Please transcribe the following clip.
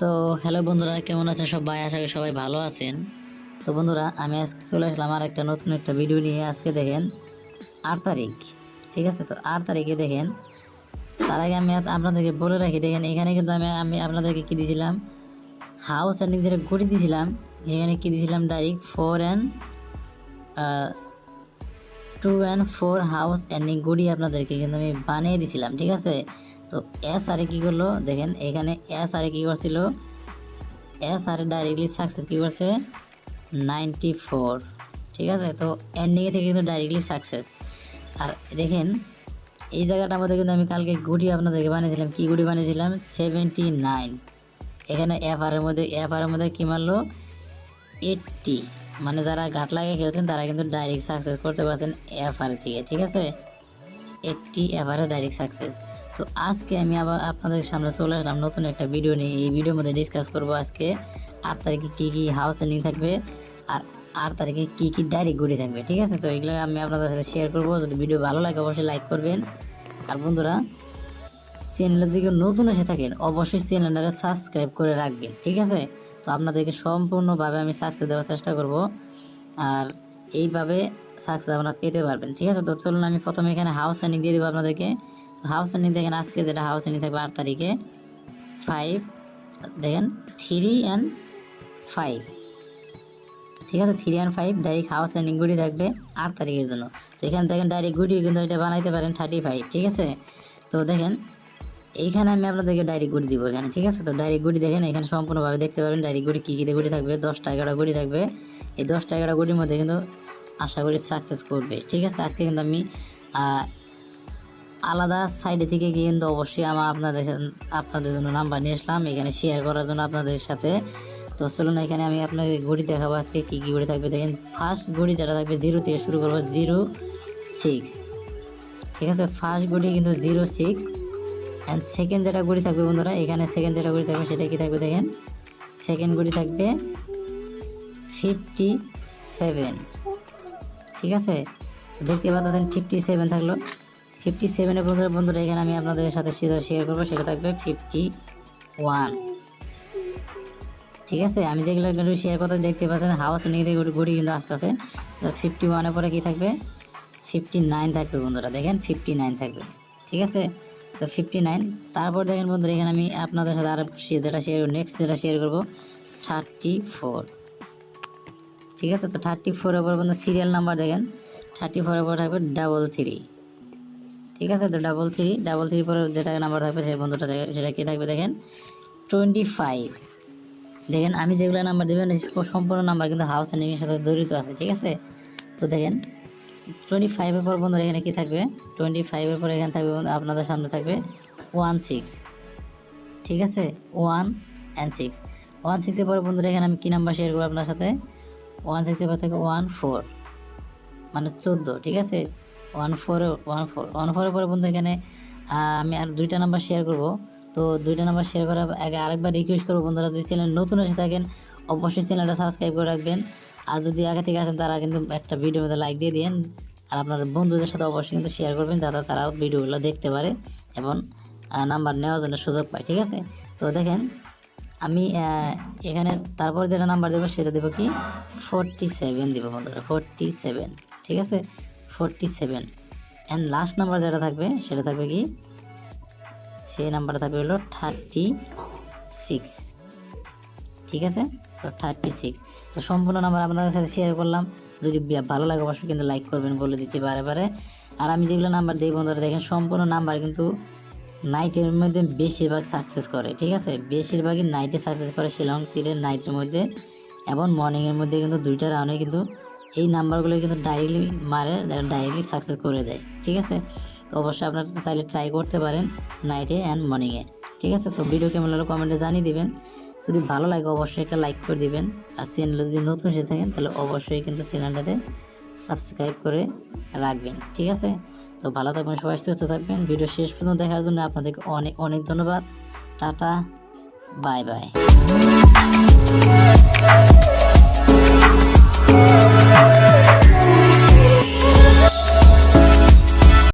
তো হ্যালো বন্ধুরা, কেমন আছেন সবাই? আশা করি সবাই ভালো আছেন। তো বন্ধুরা, আমি আজকে চলে আসলাম আর একটা নতুন একটা ভিডিও নিয়ে। আজকে দেখেন 8 তারিখ, ঠিক আছে? তো 8 তারিখে দেখেন, তার আগে আমি আপনাদেরকে বলে রাখি, দেখেন এখানে কিন্তু আমি আপনাদেরকে কী দিয়েছিলাম, হাউস এন্ডিং যেটা ঘুরে দিয়েছিলাম, এখানে কী দিয়েছিলাম ডাইরেক্ট 2 and 4 হাউস এন্ডিং গুড়ি আপনাদেরকে কিন্তু আমি বানিয়ে দিয়েছিলাম, ঠিক আছে? তো এস আরে কী করলো দেখেন, এখানে এস আরে কী করছিল, এস আরে ডাইরেক্টলি সাকসেস কী করছে 94, ঠিক আছে? তো এন্ডিংয়ে থেকে কিন্তু ডাইরেক্টলি সাকসেস। আর দেখেন এই জায়গাটার মধ্যে কিন্তু আমি কালকে গুড়ি আপনাদেরকে বানিয়েছিলাম। কি গুড়ি বানিয়েছিলাম? 79। এখানে এফ আরের মধ্যে কী মারলো 80, মানে যারা ঘাট লাগিয়ে খেলছেন তারা কিন্তু ডাইরেক্ট সাকসেস করতে পারছেন এফ আর থেকে, ঠিক আছে? 80 এফ আর ডাইরেক্ট সাকসেস। তো আজকে আমি আবার আপনাদের সামনে চলে আসলাম নতুন একটা ভিডিও নিয়ে। এই ভিডিওর মধ্যে ডিসকাস করবো আজকে 8 তারিখে কী কী হাউস এন্ডিং থাকবে আর 8 তারিখে কী কী ডাইরেক্ট গুড়ি থাকবে, ঠিক আছে? তো এগুলো আমি আপনাদের সাথে শেয়ার করবো। যদি ভিডিও ভালো লাগে অবশ্যই লাইক করবেন। আর বন্ধুরা, চ্যানেলে যদি কেউ নতুন এসে থাকেন অবশ্যই চ্যানেলটাকে সাবস্ক্রাইব করে রাখবেন, ঠিক আছে? তো আপনাদেরকে সম্পূর্ণভাবে আমি সাকসেস দেওয়ার চেষ্টা করব, আর এইভাবে সাকসেস আপনারা পেতে পারবেন, ঠিক আছে? তো চলুন আমি প্রথমে এখানে হাউস এন্ডিং দিয়ে দেবো আপনাদেরকে। হাউস এন্ডিং দেখেন আজকে যেটা হাউস এন্ডিং থাকবে 8 তারিখে 5, দেখেন 3 and 5, ঠিক আছে? 3 and 5 ডাইরেক্ট হাউস এন্ডিং গুড়ি থাকবে 8 তারিখের জন্য। তো এখানে দেখেন ডাইরেক্ট গুড়ি কিন্তু এটা বানাইতে পারেন 35, ঠিক আছে? তো দেখেন এইখানে আমি আপনাদেরকে ডাইরেক্ট গুড়ি দিব এখানে, ঠিক আছে? তো ডাইরেক্ট গুড়ি দেখেন এখানে সম্পূর্ণভাবে দেখতে পাবেন ডাইরেক্ট গুড়ি কী কী গুড়ি থাকবে। 10টা 11টা গুড়ি থাকবে। এই 10টা 11টা গুড়ির মধ্যে কিন্তু আশা করি সাকসেস করবে, ঠিক আছে? আজকে কিন্তু আমি আলাদা সাইডে থেকে গিয়ে কিন্তু অবশ্যই আমার আপনাদের জন্য নাম্বার নিয়ে আসলাম এখানে শেয়ার করার জন্য আপনাদের সাথে। তো চলুন এখানে আমি আপনাকে ঘড়ি দেখাবো আজকে কী কী ঘড়ি থাকবে। দেখেন ফার্স্ট ঘড়ি যেটা থাকবে 0 থেকে শুরু করবো 06, ঠিক আছে? ফার্স্ট ঘড়ি কিন্তু 06। অ্যান্ড সেকেন্ড যেটা ঘড়ি থাকবে বন্ধুরা, এখানে সেকেন্ড যেটা ঘড়ি থাকবে সেটা কি থাকবে দেখেন, সেকেন্ড ঘড়ি থাকবে 57, ঠিক আছে? দেখতে পাচ্ছেন 57 থাকলো। 57-এর বন্ধুরা এখানে আমি আপনাদের সাথে শেয়ার করবো, সেটা থাকবে 51, ঠিক আছে? আমি যেগুলো শেয়ার করতে দেখতে পাচ্ছেন হাউস নিয়ে ঘড়ি কিন্তু আসতেছে। তো 51-এর পরে কী থাকবে 59 থাকবে বন্ধুরা, দেখেন 59 থাকবে, ঠিক আছে? তো 59। তারপর দেখেন বন্ধুরা এখানে আমি আপনাদের সাথে আর যেটা শেয়ার করবো, নেক্সট যেটা শেয়ার করবো 34, ঠিক আছে? তো 34-এর পর বন্ধু সিরিয়াল নাম্বার দেখেন 34-এর পর থাকবে 33, ঠিক আছে? তো 33 পরে যেটা নাম্বার থাকবে সেই বন্ধুটা সেটা কী থাকবে দেখেন 25। দেখেন আমি যেগুলো নাম্বার দেবেন সম্পূর্ণ নাম্বার কিন্তু হাউস এন্ডিংয়ের সাথে জড়িত আছে, ঠিক আছে? তো দেখেন 25-এর পর বন্ধুরা এখানে কী থাকবে 25-এর পর এখানে থাকবে আপনাদের সামনে থাকবে 16, ঠিক আছে? 1 and 6, 16-এর পরে বন্ধুরা এখানে আমি কী নাম্বার শেয়ার করবো আপনার সাথে 16-এর পর থেকে 14, মানে 14, ঠিক আছে? 14-এর পরে বন্ধু এখানে আমি আর 2টা নাম্বার শেয়ার করব। তো 2টা নাম্বার শেয়ার করার আগে আরেকবার রিকোয়েস্ট করবো বন্ধুরা, যদি চ্যানেল নতুন এসে থাকেন অবশ্যই চ্যানেলটা সাবস্ক্রাইব করে রাখবেন। আর যদি আগে থেকে আসেন তারা কিন্তু একটা ভিডিওর মধ্যে লাইক দিয়ে দিন, আর আপনাদের বন্ধুদের সাথে অবশ্যই কিন্তু শেয়ার করবেন যাতে তারাও ভিডিওগুলো দেখতে পারে এবং নাম্বার নেওয়ার জন্য সুযোগ পায়, ঠিক আছে? তো দেখেন আমি এখানে তারপর যেটা নাম্বার দেবো সেটা দেবো কি 47 দেবো বন্ধুরা, 47, ঠিক আছে? 47 অ্যান্ড লাস্ট নাম্বার যেটা থাকবে সেটা থাকবে কি, সেই নাম্বারটা থাকবে হলো 36, ঠিক আছে? তো 36। তো সম্পূর্ণ নাম্বার আপনাদের সাথে শেয়ার করলাম। যদি ভালো লাগে অবশ্যই কিন্তু লাইক করবেন, বলে দিচ্ছি বারে। আর আমি যেগুলো নাম্বার দিই বন্ধুরা দেখেন সম্পূর্ণ নাম্বার কিন্তু নাইটের মধ্যে বেশিরভাগ সাকসেস করে, ঠিক আছে? বেশিরভাগই নাইটে সাকসেস করে, শিলং তীরের নাইটের মধ্যে এবং মর্নিংয়ের মধ্যে কিন্তু 2টা রাউন্ডে কিন্তু এই নাম্বারগুলো কিন্তু ডাইরেক্টলি মারে, ডাইরেক্টলি সাকসেস করে দেয়, ঠিক আছে? তো অবশ্যই আপনারা চাইলে ট্রাই করতে পারেন নাইটে অ্যান্ড মর্নিংয়ে, ঠিক আছে? তো ভিডিও কেমন লাগলো কমেন্টে জানিয়ে দিবেন। যদি ভালো লাগে অবশ্যই একটা লাইক করে দিবেন। আর চ্যানেলে যদি নতুন এসে থাকেন তাহলে অবশ্যই কিন্তু চ্যানেলটাতে সাবস্ক্রাইব করে রাখবেন, ঠিক আছে? তো ভালো থাকবেন সবাই, সুস্থ থাকবেন। ভিডিও শেষ পর্যন্ত দেখার জন্য আপনাদেরকে অনেক অনেক ধন্যবাদ। Tata, bye bye.